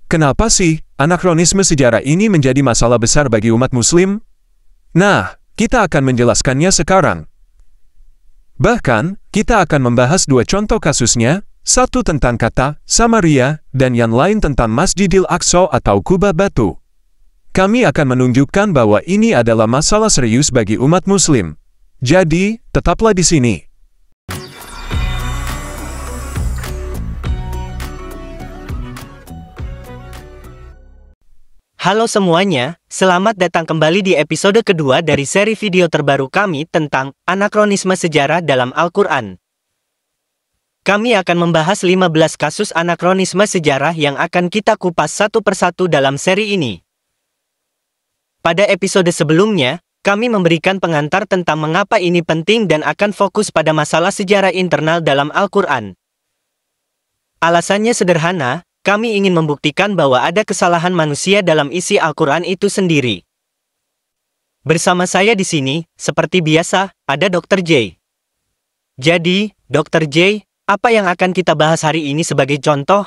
kenapa sih anakronisme sejarah ini menjadi masalah besar bagi umat Muslim? Nah, kita akan menjelaskannya sekarang. Bahkan, kita akan membahas dua contoh kasusnya, satu tentang kata Samaria, dan yang lain tentang Masjidil Aqsa atau Kubah Batu. Kami akan menunjukkan bahwa ini adalah masalah serius bagi umat Muslim. Jadi, tetaplah di sini. Halo semuanya, selamat datang kembali di episode kedua dari seri video terbaru kami tentang anakronisme sejarah dalam Al-Quran. Kami akan membahas 15 kasus anakronisme sejarah yang akan kita kupas satu persatu dalam seri ini. Pada episode sebelumnya, kami memberikan pengantar tentang mengapa ini penting dan akan fokus pada masalah sejarah internal dalam Al-Quran. Alasannya sederhana, kami ingin membuktikan bahwa ada kesalahan manusia dalam isi Al-Quran itu sendiri. Bersama saya di sini, seperti biasa, ada Dr. J. Jadi, Dr. J, apa yang akan kita bahas hari ini sebagai contoh?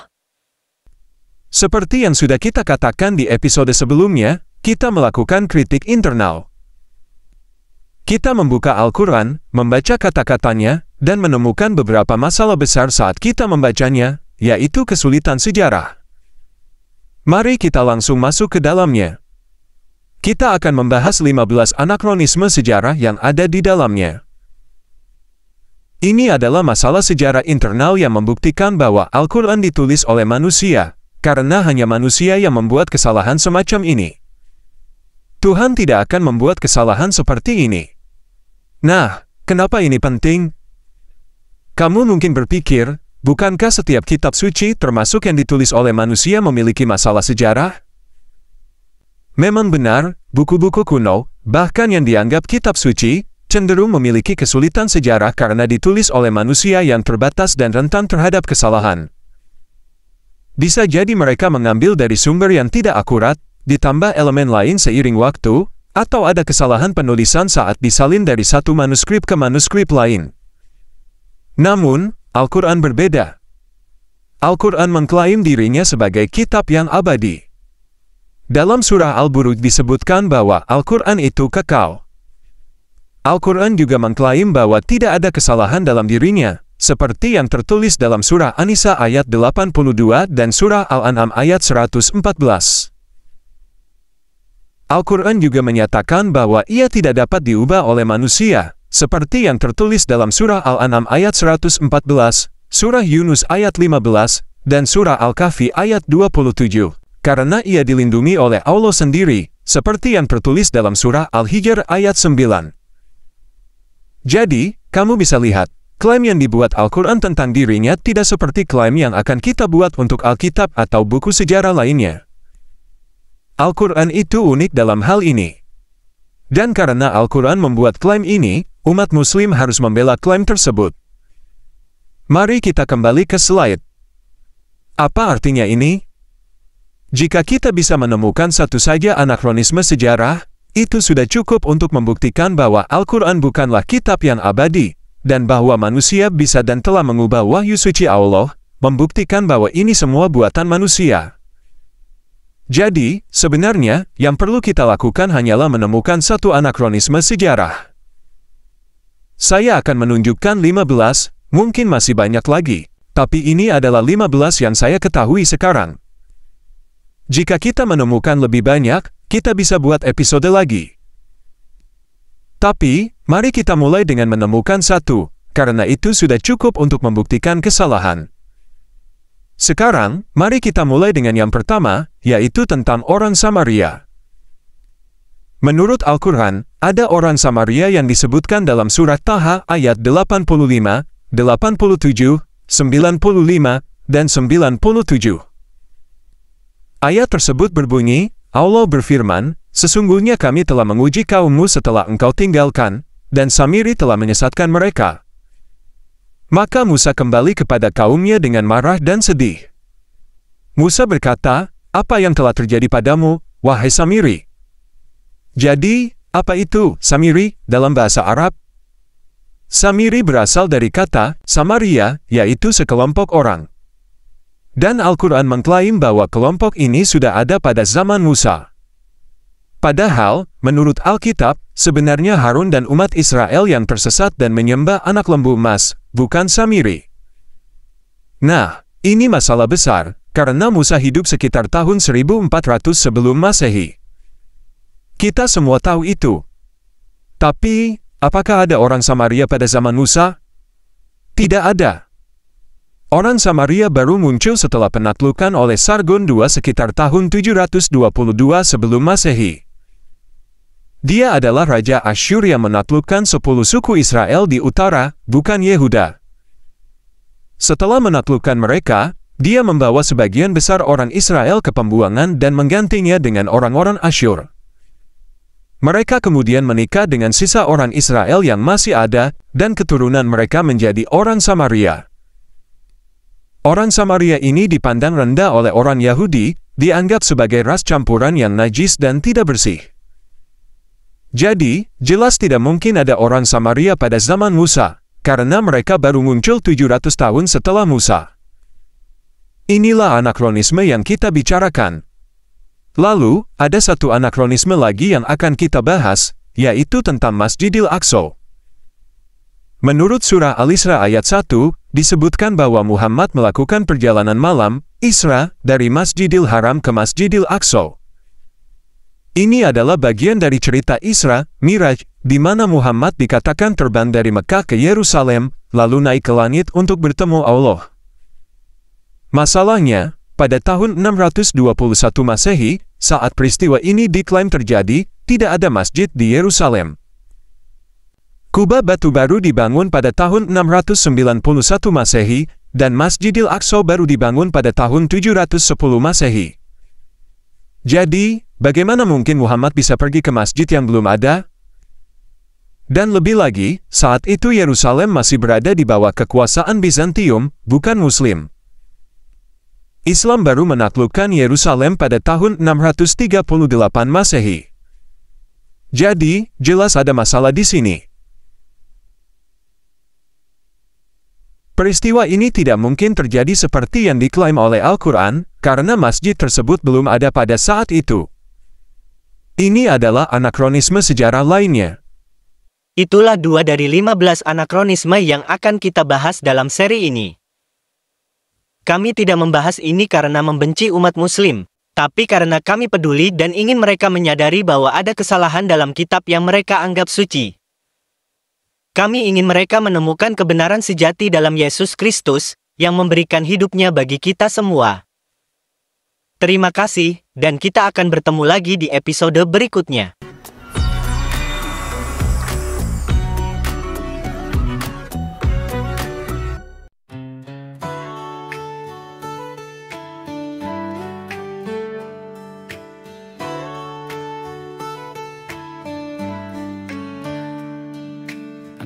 Seperti yang sudah kita katakan di episode sebelumnya, kita melakukan kritik internal. Kita membuka Al-Quran, membaca kata-katanya, dan menemukan beberapa masalah besar saat kita membacanya, yaitu kesulitan sejarah. Mari kita langsung masuk ke dalamnya. Kita akan membahas 15 anakronisme sejarah yang ada di dalamnya. Ini adalah masalah sejarah internal yang membuktikan bahwa Al-Quran ditulis oleh manusia, karena hanya manusia yang membuat kesalahan semacam ini. Tuhan tidak akan membuat kesalahan seperti ini. Nah, kenapa ini penting? Kamu mungkin berpikir, bukankah setiap kitab suci termasuk yang ditulis oleh manusia memiliki masalah sejarah? Memang benar, buku-buku kuno, bahkan yang dianggap kitab suci, cenderung memiliki kesulitan sejarah karena ditulis oleh manusia yang terbatas dan rentan terhadap kesalahan. Bisa jadi mereka mengambil dari sumber yang tidak akurat, ditambah elemen lain seiring waktu, atau ada kesalahan penulisan saat disalin dari satu manuskrip ke manuskrip lain. Namun, Al-Quran berbeda. Al-Quran mengklaim dirinya sebagai kitab yang abadi. Dalam surah Al-Buruj disebutkan bahwa Al-Quran itu kekal. Al-Quran juga mengklaim bahwa tidak ada kesalahan dalam dirinya, seperti yang tertulis dalam surah An-Nisa ayat 82 dan surah Al-An'am ayat 114. Al-Quran juga menyatakan bahwa ia tidak dapat diubah oleh manusia, seperti yang tertulis dalam surah Al-An'am ayat 114, surah Yunus ayat 15, dan surah Al-Kahfi ayat 27, karena ia dilindungi oleh Allah sendiri, seperti yang tertulis dalam surah Al-Hijr ayat 9. Jadi, kamu bisa lihat, klaim yang dibuat Al-Quran tentang dirinya tidak seperti klaim yang akan kita buat untuk Alkitab atau buku sejarah lainnya. Al-Quran itu unik dalam hal ini. Dan karena Al-Quran membuat klaim ini, umat Muslim harus membela klaim tersebut. Mari kita kembali ke slide. Apa artinya ini? Jika kita bisa menemukan satu saja anakronisme sejarah, itu sudah cukup untuk membuktikan bahwa Al-Quran bukanlah kitab yang abadi, dan bahwa manusia bisa dan telah mengubah wahyu suci Allah, membuktikan bahwa ini semua buatan manusia. Jadi, sebenarnya, yang perlu kita lakukan hanyalah menemukan satu anakronisme sejarah. Saya akan menunjukkan 15, mungkin masih banyak lagi, tapi ini adalah 15 yang saya ketahui sekarang. Jika kita menemukan lebih banyak, kita bisa buat episode lagi. Tapi, mari kita mulai dengan menemukan satu, karena itu sudah cukup untuk membuktikan kesalahan. Sekarang, mari kita mulai dengan yang pertama, yaitu tentang orang Samaria. Menurut Al-Quran, ada orang Samaria yang disebutkan dalam surat Taha ayat 85, 87, 95, dan 97. Ayat tersebut berbunyi, Allah berfirman, sesungguhnya kami telah menguji kaummu setelah engkau tinggalkan, dan Samiri telah menyesatkan mereka. Maka Musa kembali kepada kaumnya dengan marah dan sedih. Musa berkata, apa yang telah terjadi padamu, wahai Samiri? Jadi, apa itu Samiri dalam bahasa Arab? Samiri berasal dari kata Samaria, yaitu sekelompok orang. Dan Al-Quran mengklaim bahwa kelompok ini sudah ada pada zaman Musa. Padahal, menurut Alkitab, sebenarnya Harun dan umat Israel yang tersesat dan menyembah anak lembu emas, bukan Samiri. Nah, ini masalah besar, karena Musa hidup sekitar tahun 1400 sebelum Masehi. Kita semua tahu itu. Tapi, apakah ada orang Samaria pada zaman Musa? Tidak ada. Orang Samaria baru muncul setelah penaklukan oleh Sargon II sekitar tahun 722 sebelum Masehi. Dia adalah Raja Asyur yang menaklukkan 10 suku Israel di utara, bukan Yehuda. Setelah menaklukkan mereka, dia membawa sebagian besar orang Israel ke pembuangan dan menggantinya dengan orang-orang Asyur. Mereka kemudian menikah dengan sisa orang Israel yang masih ada, dan keturunan mereka menjadi orang Samaria. Orang Samaria ini dipandang rendah oleh orang Yahudi, dianggap sebagai ras campuran yang najis dan tidak bersih. Jadi, jelas tidak mungkin ada orang Samaria pada zaman Musa, karena mereka baru muncul 700 tahun setelah Musa. Inilah anakronisme yang kita bicarakan. Lalu, ada satu anakronisme lagi yang akan kita bahas, yaitu tentang Masjidil Aqsa. Menurut surah Al-Isra ayat 1, disebutkan bahwa Muhammad melakukan perjalanan malam, Isra, dari Masjidil Haram ke Masjidil Aqsa. Ini adalah bagian dari cerita Isra, Miraj, di mana Muhammad dikatakan terbang dari Mekah ke Yerusalem, lalu naik ke langit untuk bertemu Allah. Masalahnya, pada tahun 621 Masehi, saat peristiwa ini diklaim terjadi, tidak ada masjid di Yerusalem. Kubah batu baru dibangun pada tahun 691 Masehi, dan Masjidil Aqsa baru dibangun pada tahun 710 Masehi. Jadi, bagaimana mungkin Muhammad bisa pergi ke masjid yang belum ada? Dan lebih lagi, saat itu Yerusalem masih berada di bawah kekuasaan Bizantium, bukan Muslim. Islam baru menaklukkan Yerusalem pada tahun 638 Masehi. Jadi, jelas ada masalah di sini. Peristiwa ini tidak mungkin terjadi seperti yang diklaim oleh Al-Quran, karena masjid tersebut belum ada pada saat itu. Ini adalah anakronisme sejarah lainnya. Itulah 2 dari 15 anakronisme yang akan kita bahas dalam seri ini. Kami tidak membahas ini karena membenci umat Muslim, tapi karena kami peduli dan ingin mereka menyadari bahwa ada kesalahan dalam kitab yang mereka anggap suci. Kami ingin mereka menemukan kebenaran sejati dalam Yesus Kristus, yang memberikan hidupnya bagi kita semua. Terima kasih, dan kita akan bertemu lagi di episode berikutnya.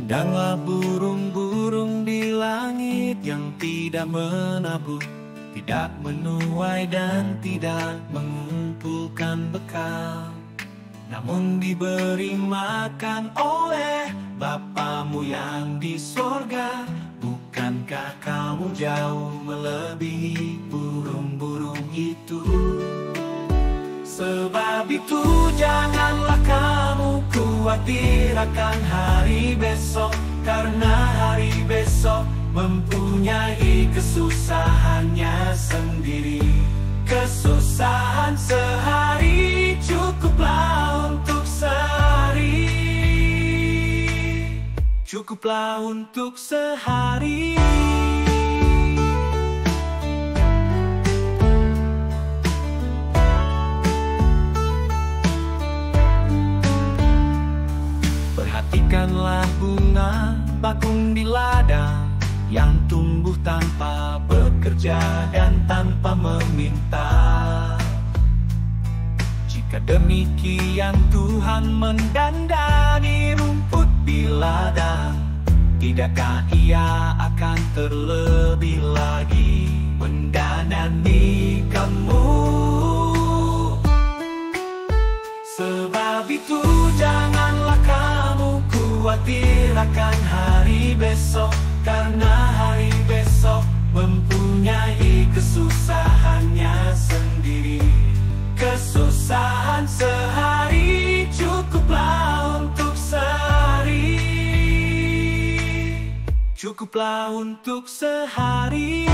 Pandanglah burung-burung di langit yang tidak menabur, tidak menuai dan tidak mengumpulkan bekal, namun diberi makan oleh Bapamu yang di sorga. Bukankah kamu jauh melebihi burung-burung itu? Sebab itu janganlah kamu khawatir akan hari besok, karena hari besok mempunyai kesusahannya sendiri. Kesusahan sehari cukuplah untuk sehari. Cukuplah untuk sehari. Perhatikanlah bunga bakung di ladang yang tumbuh tanpa bekerja dan tanpa meminta. Jika demikian Tuhan mendandani rumput di ladang, tidakkah Ia akan terlebih lagi mendandani kamu? Sebab itu janganlah kamu khawatir akan hari besok, karena hari besok mempunyai kesusahannya sendiri. Kesusahan sehari cukuplah untuk sehari. Cukuplah untuk sehari.